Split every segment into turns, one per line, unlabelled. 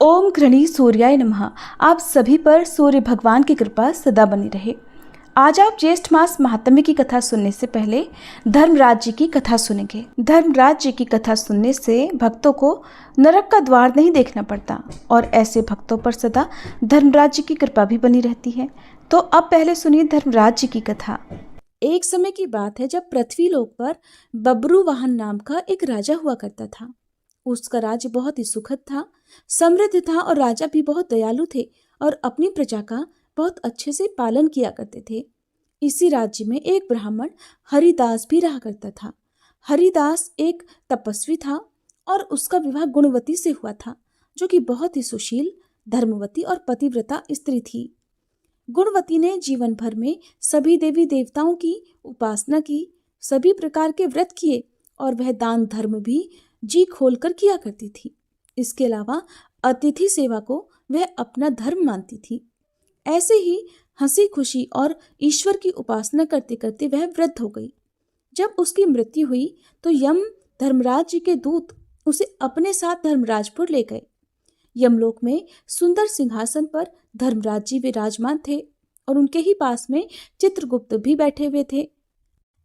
ओम घृणी सूर्याय नमः। आप सभी पर सूर्य भगवान की कृपा सदा बनी रहे। आज आप ज्येष्ठ मास महात्म्य की कथा सुनने से पहले धर्मराज जी की कथा सुनेंगे। धर्मराज जी की कथा सुनने से भक्तों को नरक का द्वार नहीं देखना पड़ता और ऐसे भक्तों पर सदा धर्मराज जी की कृपा भी बनी रहती है। तो अब पहले सुनिए धर्मराज जी की कथा। एक समय की बात है जब पृथ्वी लोक पर बब्रुवाहन नाम का एक राजा हुआ करता था। उसका राज्य बहुत ही सुखद था, समृद्ध था और राजा भी बहुत दयालु थे और अपनी प्रजा का बहुत अच्छे से पालन किया करते थे। इसी राज्य में एक ब्राह्मण हरिदास भी रहा करता था। हरिदास एक तपस्वी था और उसका विवाह गुणवती से हुआ था, जो कि बहुत ही सुशील, धर्मवती और पतिव्रता स्त्री थी। गुणवती ने जीवन भर में सभी देवी देवताओं की उपासना की, सभी प्रकार के व्रत किए और वह दान धर्म भी जी खोलकर किया करती थी। इसके अलावा अतिथि सेवा को वह अपना धर्म मानती थी। ऐसे ही हंसी खुशी और ईश्वर की उपासना करते करते वह वृद्ध हो गई। जब उसकी मृत्यु हुई तो यम धर्मराज जी के दूत उसे अपने साथ धर्मराजपुर ले गए। यमलोक में सुंदर सिंहासन पर धर्मराज जी विराजमान थे और उनके ही पास में चित्रगुप्त भी बैठे हुए थे।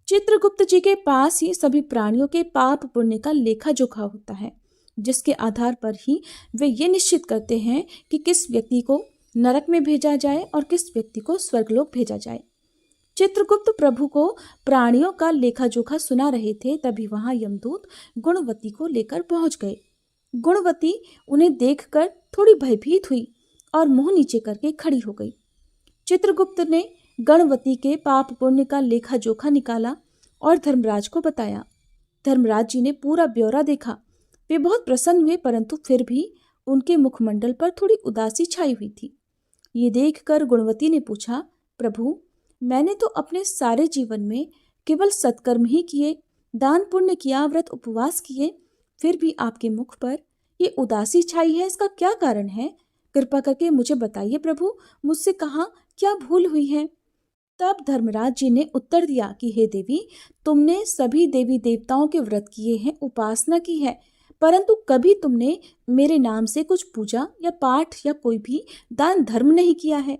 चित्रगुप्त जी के पास ही सभी प्राणियों के पाप पुण्य का लेखा जोखा होता है, जिसके आधार पर ही वे ये निश्चित करते हैं कि किस व्यक्ति को नरक में भेजा जाए और किस व्यक्ति को स्वर्गलोक भेजा जाए। चित्रगुप्त प्रभु को प्राणियों का लेखा जोखा सुना रहे थे, तभी वहां यमदूत गुणवती को लेकर पहुंच गए। गुणवती उन्हें देखकर थोड़ी भयभीत हुई और मुंह नीचे करके खड़ी हो गई। चित्रगुप्त ने गणवती के पाप पुण्य का लेखा जोखा निकाला और धर्मराज को बताया। धर्मराज जी ने पूरा ब्यौरा देखा। वे बहुत प्रसन्न हुए, परंतु फिर भी उनके मुखमंडल पर थोड़ी उदासी छाई हुई थी। ये देखकर गुणवती ने पूछा, प्रभु, मैंने तो अपने सारे जीवन में केवल सत्कर्म ही किए, दान पुण्य किया, व्रत उपवास किए, फिर भी आपके मुख पर ये उदासी छाई है, इसका क्या कारण है? कृपा करके मुझे बताइए प्रभु, मुझसे कहाँ क्या भूल हुई है? तब धर्मराज जी ने उत्तर दिया कि हे देवी, तुमने सभी देवी देवताओं के व्रत किए हैं, उपासना की है, परंतु कभी तुमने मेरे नाम से कुछ पूजा या पाठ या कोई भी दान धर्म नहीं किया है।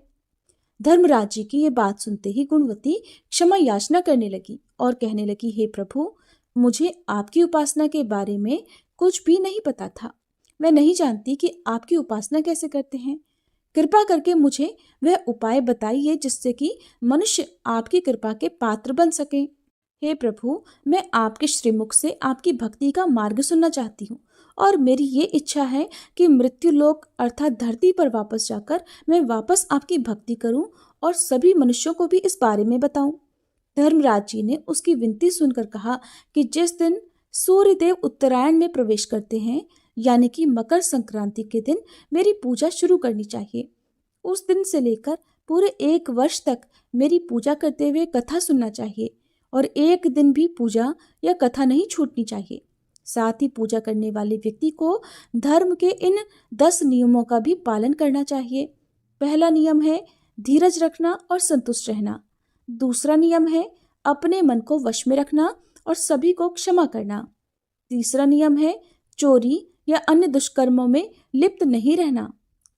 धर्मराज जी की ये बात सुनते ही गुणवती क्षमा याचना करने लगी और कहने लगी, हे प्रभु, मुझे आपकी उपासना के बारे में कुछ भी नहीं पता था। मैं नहीं जानती कि आपकी उपासना कैसे करते हैं। कृपा करके मुझे वह उपाय बताइए जिससे कि मनुष्य आपकी कृपा के पात्र बन सके। हे प्रभु, मैं आपके श्रीमुख से आपकी भक्ति का मार्ग सुनना चाहती हूँ और मेरी ये इच्छा है कि मृत्यु लोक अर्थात धरती पर वापस जाकर मैं वापस आपकी भक्ति करूं और सभी मनुष्यों को भी इस बारे में बताऊं। धर्मराज जी ने उसकी विनती सुनकर कहा कि जिस दिन सूर्यदेव उत्तरायण में प्रवेश करते हैं, यानी कि मकर संक्रांति के दिन मेरी पूजा शुरू करनी चाहिए। उस दिन से लेकर पूरे 1 वर्ष तक मेरी पूजा करते हुए कथा सुनना चाहिए और एक दिन भी पूजा या कथा नहीं छूटनी चाहिए। साथ ही पूजा करने वाले व्यक्ति को धर्म के इन 10 नियमों का भी पालन करना चाहिए। पहला नियम है धीरज रखना और संतुष्ट रहना। दूसरा नियम है अपने मन को वश में रखना और सभी को क्षमा करना। तीसरा नियम है चोरी या अन्य दुष्कर्मों में लिप्त नहीं रहना।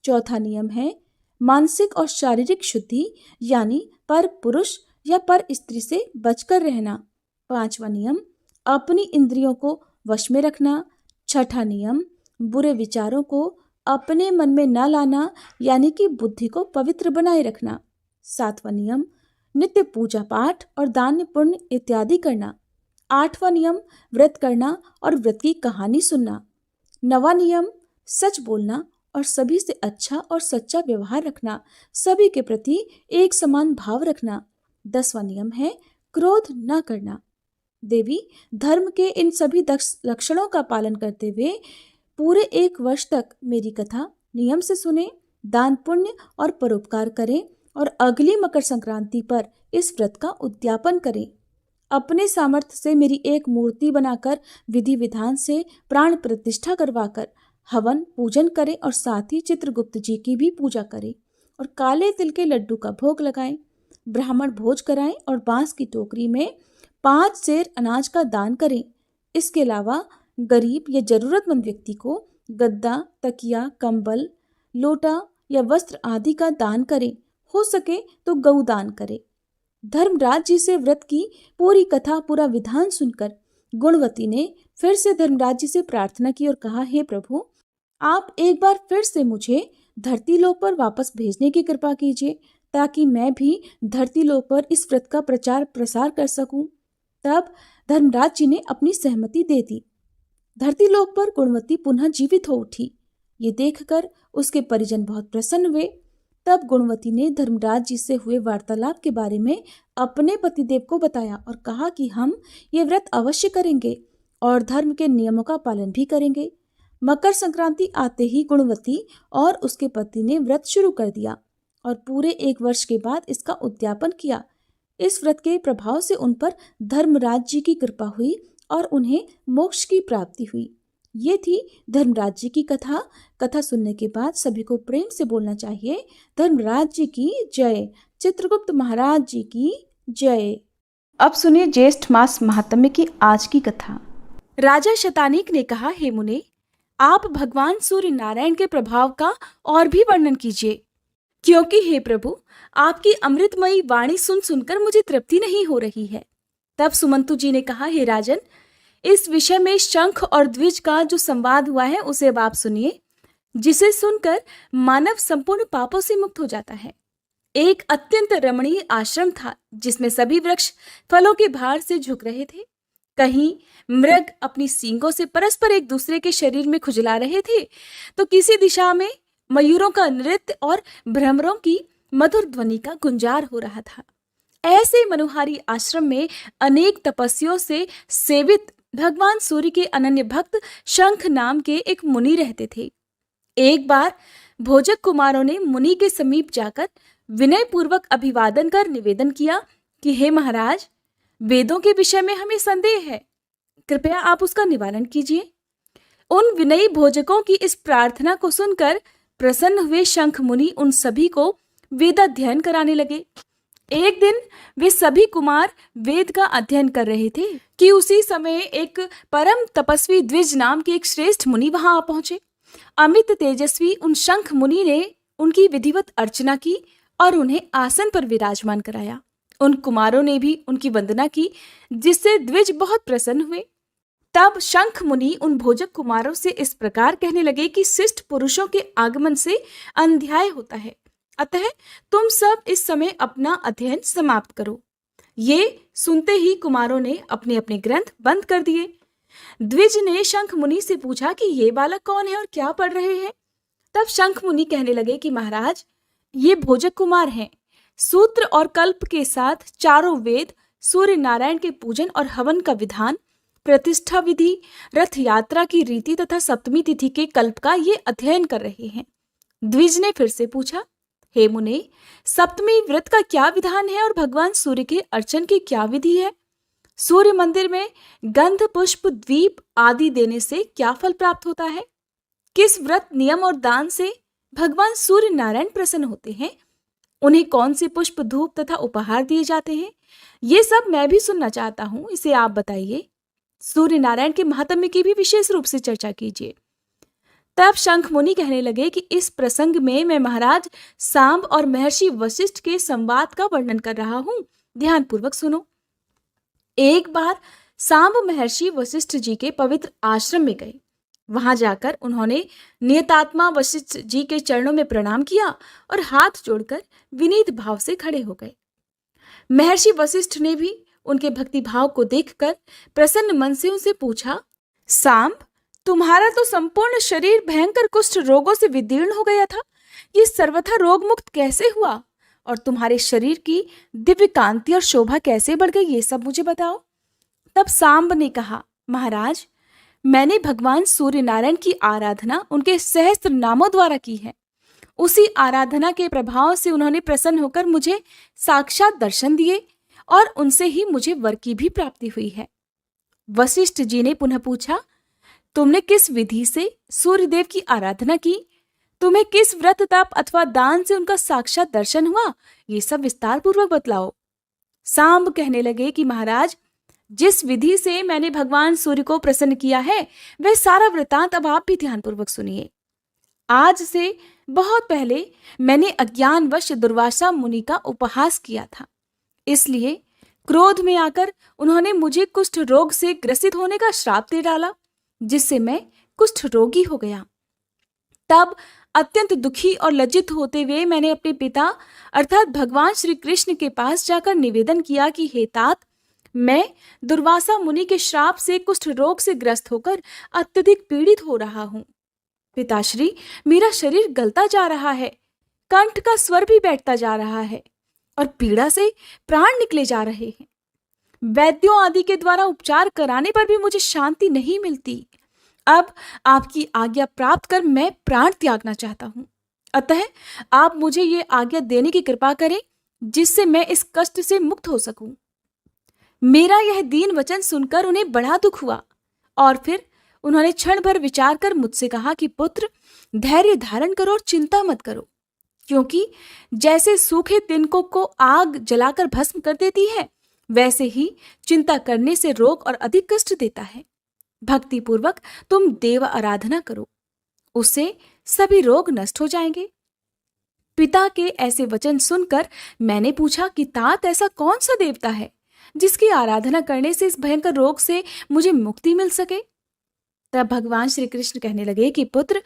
चौथा नियम है मानसिक और शारीरिक शुद्धि, यानी पर पुरुष या पर स्त्री से बचकर रहना। 5वां नियम अपनी इंद्रियों को वश में रखना। 6ठा नियम बुरे विचारों को अपने मन में न लाना, यानी कि बुद्धि को पवित्र बनाए रखना। 7वां नियम नित्य पूजा पाठ और दान पुण्य इत्यादि करना। 8वां नियम व्रत करना और व्रत की कहानी सुनना। 9वां नियम सच बोलना और सभी से अच्छा और सच्चा व्यवहार रखना, सभी के प्रति एक समान भाव रखना। 10वां नियम है क्रोध न करना। देवी, धर्म के इन सभी लक्षणों का पालन करते हुए पूरे 1 वर्ष तक मेरी कथा नियम से सुने, दान पुण्य और परोपकार करें और अगली मकर संक्रांति पर इस व्रत का उद्यापन करें। अपने सामर्थ्य से मेरी एक मूर्ति बनाकर विधि विधान से प्राण प्रतिष्ठा करवाकर हवन पूजन करें और साथ ही चित्रगुप्त जी की भी पूजा करें और काले तिल के लड्डू का भोग लगाएं, ब्राह्मण भोज कराएं और बांस की टोकरी में 5 सेर अनाज का दान करें। इसके अलावा गरीब या जरूरतमंद व्यक्ति को गद्दा, तकिया, कंबल, लोटा या वस्त्र आदि का दान करें। हो सके तो गौ दान करें। धर्मराज जी से व्रत की पूरी कथा, पूरा विधान सुनकर गुणवती ने फिर से धर्मराज जी से प्रार्थना की और कहा, हे प्रभु, आप एक बार फिर से मुझे धरती लोक पर वापस भेजने की कृपा कीजिए, ताकि मैं भी धरती लोक पर इस व्रत का प्रचार प्रसार कर सकूं। तब धर्मराज जी ने अपनी सहमति दे दी। धरती लोक पर गुणवती पुनः जीवित हो उठी। ये देखकर उसके परिजन बहुत प्रसन्न हुए। तब गुणवती ने धर्मराज जी से हुए वार्तालाप के बारे में अपने पतिदेव को बताया और कहा कि हम ये व्रत अवश्य करेंगे और धर्म के नियमों का पालन भी करेंगे। मकर संक्रांति आते ही गुणवती और उसके पति ने व्रत शुरू कर दिया और पूरे 1 वर्ष के बाद इसका उद्यापन किया। इस व्रत के प्रभाव से उन पर धर्मराज जी की कृपा हुई और उन्हें मोक्ष की प्राप्ति हुई। ये थी धर्मराज जी की कथा। कथा सुनने के बाद सभी को प्रेम से बोलना चाहिए, धर्मराज जी की जय, चित्रगुप्त महाराज जी की जय। अब सुनिए ज्येष्ठ मास महात्म्य की आज की कथा। राजा शतानीक ने कहा, हे मुने, आप भगवान सूर्य नारायण के प्रभाव का और भी वर्णन कीजिए, क्योंकि हे प्रभु, आपकी अमृतमयी वाणी सुन सुनकर मुझे तृप्ति नहीं हो रही है। तब सुमंतु जी ने कहा, हे राजन, इस विषय में शंख और द्विज का जो संवाद हुआ है उसे अब आप सुनिए, जिसे सुनकर मानव संपूर्ण पापों से मुक्त हो जाता है। एक अत्यंत रमणीय आश्रम था, जिसमें सभी वृक्ष फलों के भार से झुक रहे थे। कहीं मृग अपनी सींगों से परस्पर एक दूसरे के शरीर में खुजला रहे थे, तो किसी दिशा में मयूरों का नृत्य और भ्रमरों की मधुर ध्वनि का गुंजार हो रहा था। ऐसे मनोहारी आश्रम में अनेक तपस्वियों से सेवित भगवान सूर्य के अनन्य भक्त शंख नाम के एक मुनि रहते थे। एक बार भोजक कुमारों ने मुनि के समीप जाकर विनय पूर्वक अभिवादन कर निवेदन किया कि हे महाराज, वेदों के विषय में हमें संदेह है, कृपया आप उसका निवारण कीजिए। उन विनयी भोजकों की इस प्रार्थना को सुनकर प्रसन्न हुए शंख मुनि उन सभी को वेदाध्ययन कराने लगे। एक दिन वे सभी कुमार वेद का अध्ययन कर रहे थे कि उसी समय एक परम तपस्वी द्विज नाम के एक श्रेष्ठ मुनि वहां आ पहुंचे। अमित तेजस्वी उन शंख मुनि ने उनकी विधिवत अर्चना की और उन्हें आसन पर विराजमान कराया। उन कुमारों ने भी उनकी वंदना की, जिससे द्विज बहुत प्रसन्न हुए। तब शंख मुनि उन भोजक कुमारों से इस प्रकार कहने लगे कि शिष्ट पुरुषों के आगमन से अंध्याय होता है, अतः तुम सब इस समय अपना अध्ययन समाप्त करो। ये सुनते ही कुमारों ने अपने अपने ग्रंथ बंद कर दिए। द्विज ने शंख मुनि से पूछा कि ये बालक कौन है और क्या पढ़ रहे हैं। तब शंख मुनि कहने लगे कि महाराज, ये भोजक कुमार हैं। सूत्र और कल्प के साथ चारों वेद, सूर्य नारायण के पूजन और हवन का विधान, प्रतिष्ठा विधि, रथ यात्रा की रीति तथा सप्तमी तिथि के कल्प का ये अध्ययन कर रहे हैं। द्विज ने फिर से पूछा, हे मुने, सप्तमी व्रत का क्या विधान है और भगवान सूर्य के अर्चन की क्या विधि है? सूर्य मंदिर में गंध पुष्प द्वीप आदि देने से क्या फल प्राप्त होता है? किस व्रत नियम और दान से भगवान सूर्य नारायण प्रसन्न होते हैं? उन्हें कौन से पुष्प धूप तथा उपहार दिए जाते हैं? ये सब मैं भी सुनना चाहता हूं, इसे आप बताइए। सूर्य नारायण के महात्म्य की भी विशेष रूप से चर्चा कीजिए। तब शंख मुनि कहने लगे कि इस प्रसंग में मैं महाराज सांब और महर्षि वशिष्ठ के संवाद का वर्णन कर रहा हूं, ध्यान पूर्वक सुनो। एक बार सांब महर्षि वशिष्ठ जी के पवित्र आश्रम में गए। वहां जाकर उन्होंने नियतात्मा वशिष्ठ जी के चरणों में प्रणाम किया और हाथ जोड़कर विनीत भाव से खड़े हो गए। महर्षि वशिष्ठ ने भी उनके भक्ति भाव को देखकर प्रसन्न मन से उनसे पूछा, सांब, तुम्हारा तो संपूर्ण शरीर भयंकर कुष्ठ रोगों से विदीर्ण हो गया था, ये सर्वथा रोग मुक्त कैसे हुआ? और तुम्हारे शरीर की दिव्य कांति और शोभा कैसे बढ़ गई, ये सब मुझे बताओ। तब सांब ने कहा, महाराज, मैंने भगवान सूर्य नारायण की आराधना उनके सहस्त्र नामों द्वारा की है। उसी आराधना के प्रभाव से उन्होंने प्रसन्न होकर मुझे साक्षात दर्शन दिए और उनसे ही मुझे वर की भी प्राप्ति हुई है। वशिष्ठ जी ने पुनः पूछा, तुमने किस विधि से सूर्यदेव की आराधना की? तुम्हें किस व्रत तप अथवा दान से उनका साक्षात दर्शन हुआ? ये सब विस्तार पूर्वक बतलाओ। सांब कहने लगे कि महाराज, जिस विधि से मैंने भगवान सूर्य को प्रसन्न किया है वह सारा वृतांत अब आप भी ध्यानपूर्वक सुनिए। आज से बहुत पहले मैंने अज्ञानवश दुर्वासा मुनि का उपहास किया था, इसलिए क्रोध में आकर उन्होंने मुझे कुष्ठ रोग से ग्रसित होने का श्राप दे डाला, जिससे मैं कुष्ठ रोगी हो गया। तब अत्यंत दुखी और लज्जित होते हुए मैंने अपने पिता अर्थात भगवान श्री कृष्ण के पास जाकर निवेदन किया कि हे तात, मैं दुर्वासा मुनि के श्राप से कुष्ठ रोग से ग्रस्त होकर अत्यधिक पीड़ित हो रहा हूँ। पिताश्री, मेरा शरीर गलता जा रहा है, कंठ का स्वर भी बैठता जा रहा है और पीड़ा से प्राण निकले जा रहे हैं। वैद्यों आदि के द्वारा उपचार कराने पर भी मुझे शांति नहीं मिलती। अब आपकी आज्ञा प्राप्त कर मैं प्राण त्यागना चाहता हूँ, अतः आप मुझे ये आज्ञा देने की कृपा करें जिससे मैं इस कष्ट से मुक्त हो सकूं। मेरा यह दीन वचन सुनकर उन्हें बड़ा दुख हुआ और फिर उन्होंने क्षण भर विचार कर मुझसे कहा कि पुत्र, धैर्य धारण करो और चिंता मत करो, क्योंकि जैसे सूखे तिनकों को आग जलाकर भस्म कर देती है, वैसे ही चिंता करने से रोग और अधिक कष्ट देता है। भक्ति पूर्वक तुम देव आराधना करो, उससे सभी रोग नष्ट हो जाएंगे। पिता के ऐसे वचन सुनकर मैंने पूछा कि तात, ऐसा कौन सा देवता है जिसकी आराधना करने से इस भयंकर रोग से मुझे मुक्ति मिल सके? तब भगवान श्री कृष्ण कहने लगे कि पुत्र,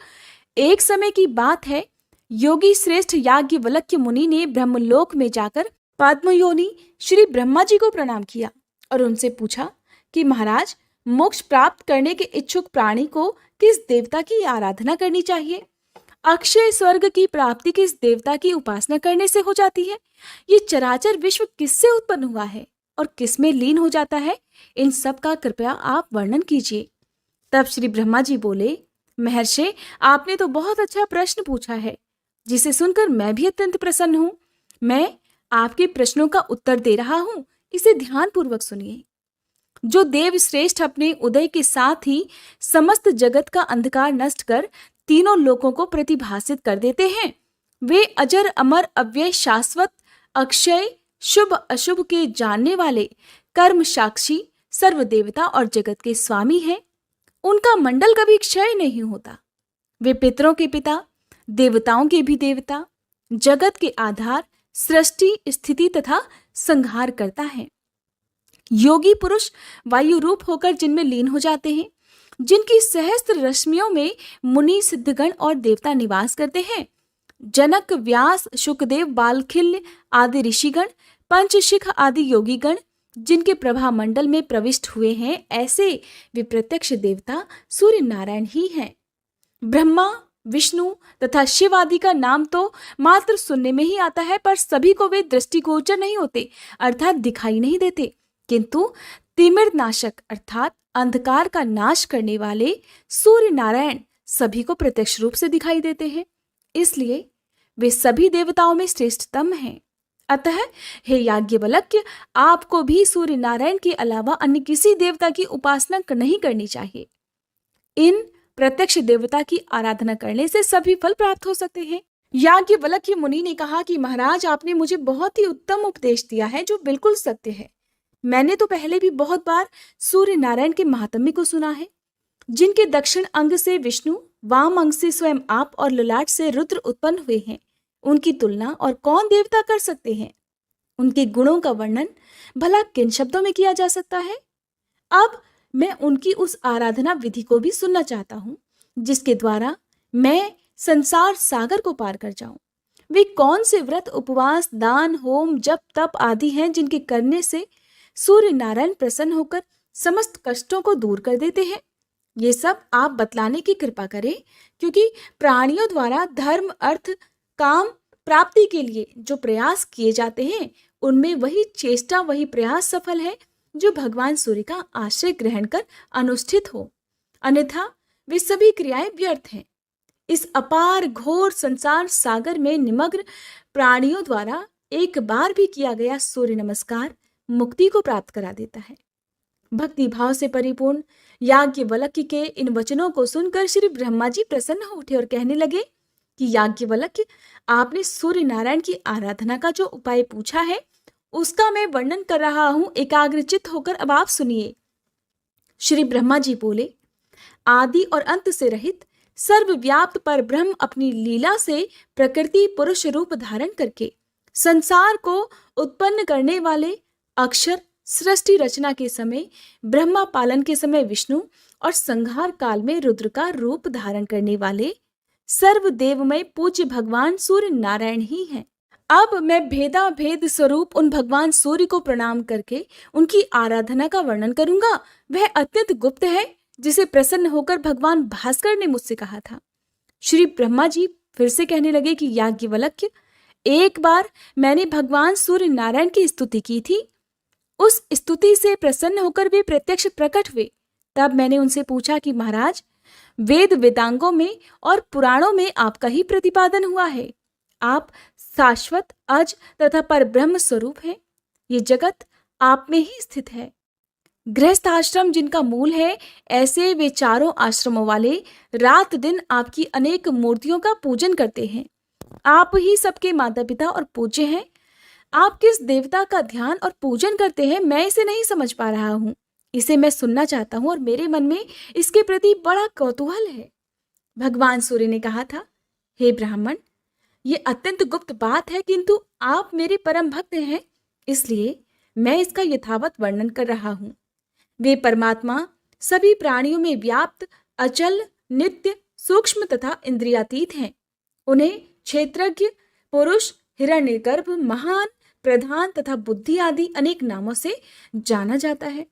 एक समय की बात है, योगी श्रेष्ठ याज्ञवल्क्य मुनि ने ब्रह्मलोक में जाकर पद्मयोनि श्री ब्रह्मा जी को प्रणाम किया और उनसे पूछा कि महाराज, मोक्ष प्राप्त करने के इच्छुक प्राणी को किस देवता की आराधना करनी चाहिए? अक्षय स्वर्ग की प्राप्ति किस देवता की उपासना करने से हो जाती है? ये चराचर विश्व किससे उत्पन्न हुआ है और किसमें लीन हो जाता है? इन सब का कृपया आप वर्णन कीजिए। तब श्री ब्रह्मा जी बोले, महर्षि, आपने तो बहुत अच्छा प्रश्न पूछा है, जिसे सुनकर मैं भी अत्यंत प्रसन्न हूं। मैं आपके प्रश्नों का उत्तर दे रहा हूं, इसे ध्यान पूर्वक सुनिए। जो देव श्रेष्ठ अपने उदय के साथ ही समस्त जगत का अंधकार नष्ट कर तीनों लोकों को प्रतिभासित कर देते हैं, वे अजर अमर अव्यय शाश्वत अक्षय शुभ अशुभ के जानने वाले कर्म साक्षी सर्व देवता और जगत के स्वामी हैं। उनका मंडल कभी क्षय नहीं होता। वे पितरों के पिता, देवताओं के भी देवता, जगत के आधार, सृष्टि स्थिति तथा संहार करता है। योगी पुरुष वायु रूप होकर जिनमें लीन हो जाते हैं, जिनकी सहस्त्र रश्मियों में मुनि सिद्धगण और देवता निवास करते हैं, जनक व्यास शुकदेव बालखिल्य आदि ऋषिगण, पंचशिख आदि योगीगण जिनके प्रभा मंडल में प्रविष्ट हुए हैं, ऐसे वे प्रत्यक्ष देवता सूर्य नारायण ही हैं। ब्रह्मा, विष्णु तथा शिव आदि का नाम तो मात्र सुनने में ही आता है, पर सभी को वे दृष्टिगोचर नहीं होते, अर्थात दिखाई नहीं देते। किंतु तिमिर नाशक अर्थात अंधकार का नाश करने वाले सूर्य नारायण सभी को प्रत्यक्ष रूप से दिखाई देते हैं, इसलिए वे सभी देवताओं में श्रेष्ठतम हैं। अतः हे याज्ञवल्क्य, आपको भी सूर्य नारायण के अलावा अन्य किसी देवता की उपासना नहीं करनी चाहिए। इन प्रत्यक्ष देवता की आराधना करने से सभी फल प्राप्त हो सकते हैं। याज्ञवल्क्य मुनि ने कहा कि महाराज, आपने मुझे बहुत ही उत्तम उपदेश दिया है जो बिल्कुल सत्य है। मैंने तो पहले भी बहुत बार सूर्य नारायण के महात्म्य को सुना है। जिनके दक्षिण अंग से विष्णु, वाम अंग से स्वयं आप और ललाट से रुद्र उत्पन्न हुए हैं, उनकी तुलना और कौन देवता कर सकते हैं? उनके गुणों का वर्णन भला किन शब्दों में किया जा सकता है? अब मैं उनकी उस आराधना विधि को भी सुनना चाहता हूँ जिसके द्वारा मैं संसार सागर को पार कर जाऊं। वे कौन से व्रत, उपवास, दान, होम, जप, तप आदि हैं जिनके करने से सूर्य नारायण प्रसन्न होकर समस्त कष्टों को दूर कर देते हैं? ये सब आप बतलाने की कृपा करें, क्योंकि प्राणियों द्वारा धर्म, अर्थ, काम प्राप्ति के लिए जो प्रयास किए जाते हैं, उनमें वही चेष्टा, वही प्रयास सफल है जो भगवान सूर्य का आश्रय ग्रहण कर अनुष्ठित हो, अन्यथा वे सभी क्रियाएं व्यर्थ हैं। इस अपार घोर संसार सागर में निमग्न प्राणियों द्वारा एक बार भी किया गया सूर्य नमस्कार मुक्ति को प्राप्त करा देता है। भक्ति भाव से परिपूर्ण याज्ञवल्क्य के इन वचनों को सुनकर श्री ब्रह्मा जी प्रसन्न हो उठे और कहने लगे कि याज्ञवल्क्य, आपने सूर्य नारायण की आराधना का जो उपाय पूछा है, उसका मैं वर्णन कर रहा हूं, एकाग्रचित्त होकर अब आप सुनिए। श्री ब्रह्मा जी बोले, आदि और अंत से रहित सर्वव्याप्त पर ब्रह्म अपनी लीला से प्रकृति पुरुष रूप धारण करके संसार को उत्पन्न करने वाले, अक्षर सृष्टि रचना के समय ब्रह्मा, पालन के समय विष्णु और संहार काल में रुद्र का रूप धारण करने वाले सर्वदेवमय पूज्य भगवान सूर्य नारायण ही हैं। अब मैं भेदा भेद स्वरूप उन भगवान सूर्य को प्रणाम करके उनकी आराधना का वर्णन करूंगा। वह अत्यंत गुप्त है, जिसे प्रसन्न होकर भगवान भास्कर ने मुझसे कहा था। श्री ब्रह्मा जी फिर से कहने लगे कि याज्ञवल्क्य, एक बार मैंने भगवान सूर्य नारायण की स्तुति की थी। उस स्तुति से प्रसन्न होकर वे प्रत्यक्ष प्रकट हुए। तब मैंने उनसे पूछा कि महाराज, वेद वेदांगों में और पुराणों में आपका ही प्रतिपादन हुआ है। आप शाश्वत, अज तथा पर ब्रह्म स्वरूप हैं। ये जगत आप में ही स्थित है। गृहस्थ आश्रम जिनका मूल है, ऐसे वे चारों आश्रमों वाले रात दिन आपकी अनेक मूर्तियों का पूजन करते हैं। आप ही सबके माता पिता और पूज्य हैं। आप किस देवता का ध्यान और पूजन करते हैं, मैं इसे नहीं समझ पा रहा हूँ। इसे मैं सुनना चाहता हूँ और मेरे मन में इसके प्रति बड़ा कौतूहल है। भगवान सूर्य ने कहा था, हे ब्राह्मण, ये अत्यंत गुप्त बात है, किंतु आप मेरे परम भक्त हैं, इसलिए मैं इसका यथावत वर्णन कर रहा हूँ। वे परमात्मा सभी प्राणियों में व्याप्त, अचल, नित्य, सूक्ष्म तथा इंद्रियातीत हैं। उन्हें क्षेत्रज्ञ, पुरुष, हिरण्यगर्भ, महान, प्रधान तथा बुद्धि आदि अनेक नामों से जाना जाता है।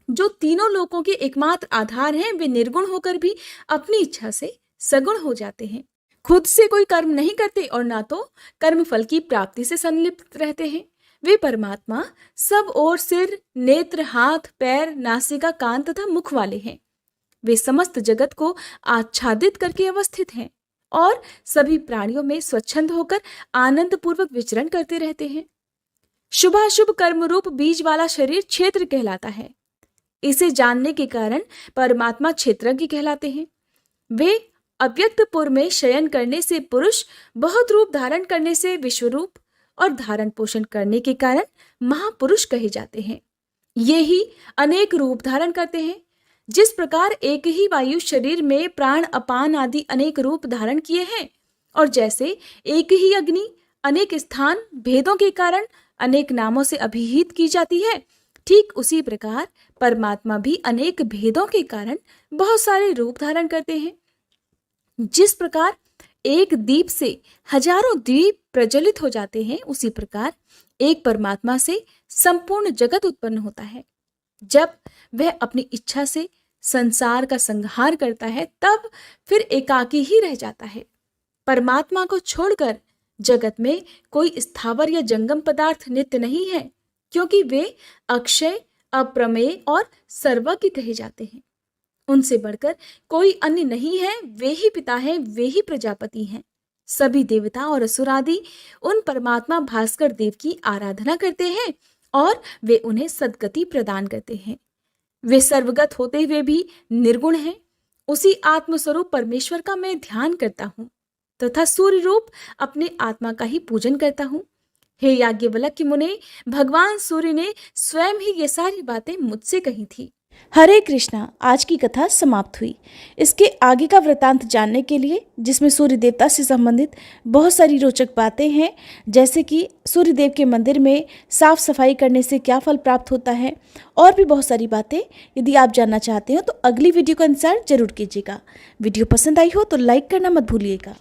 जो तीनों लोकों के एकमात्र आधार हैं, वे निर्गुण होकर भी अपनी इच्छा से सगुण हो जाते हैं। खुद से कोई कर्म नहीं करते और ना तो कर्म फल की प्राप्ति से संलिप्त रहते हैं। वे परमात्मा सब ओर सिर, नेत्र, हाथ, पैर, नासिका, कान तथा मुख वाले हैं। वे समस्त जगत को आच्छादित करके अवस्थित हैं और सभी प्राणियों में स्वच्छंद होकर आनंद पूर्वक विचरण करते रहते हैं। शुभाशुभ कर्म रूप बीज वाला शरीर क्षेत्र कहलाता है। इसे जानने के कारण परमात्मा क्षेत्रज्ञ कहलाते हैं। वे अव्यक्तपुर में शयन करने से पुरुष, बहुत रूप धारण करने से विश्वरूप और धारण पोषण करने के कारण महापुरुष कहे जाते हैं। ये ही अनेक रूप धारण करते हैं। जिस प्रकार एक ही वायु शरीर में प्राण, अपान आदि अनेक रूप धारण किए हैं, और जैसे एक ही अग्नि अनेक स्थान भेदों के कारण अनेक नामों से अभिहित की जाती है, ठीक उसी प्रकार परमात्मा भी अनेक भेदों के कारण बहुत सारे रूप धारण करते हैं। जिस प्रकार एक दीप से हजारों दीप प्रज्वलित हो जाते हैं, उसी प्रकार एक परमात्मा से संपूर्ण जगत उत्पन्न होता है। जब वह अपनी इच्छा से संसार का संहार करता है, तब फिर एकाकी ही रह जाता है। परमात्मा को छोड़कर जगत में कोई स्थावर या जंगम पदार्थ नित्य नहीं है, क्योंकि वे अक्षय, अप्रमेय और सर्वज्ञ कहे जाते हैं। उनसे बढ़कर कोई अन्य नहीं है। वे ही पिता हैं, वे ही प्रजापति हैं। सभी देवता और असुर आदि उन परमात्मा भास्कर देव की आराधना करते हैं और वे उन्हें सद्गति प्रदान करते हैं। वे सर्वगत होते हुए भी निर्गुण हैं। उसी आत्मस्वरूप परमेश्वर का मैं ध्यान करता हूँ तथा सूर्य रूप अपने आत्मा का ही पूजन करता हूँ। हे याज्ञवल्क्य मुने, भगवान सूर्य ने स्वयं ही ये सारी बातें मुझसे कही थी। हरे कृष्णा। आज की कथा समाप्त हुई। इसके आगे का वृतांत जानने के लिए, जिसमें सूर्य देवता से संबंधित बहुत सारी रोचक बातें हैं, जैसे कि सूर्य देव के मंदिर में साफ सफाई करने से क्या फल प्राप्त होता है, और भी बहुत सारी बातें, यदि आप जानना चाहते हो तो अगली वीडियो का इंतजार जरूर कीजिएगा। वीडियो पसंद आई हो तो लाइक करना मत भूलिएगा।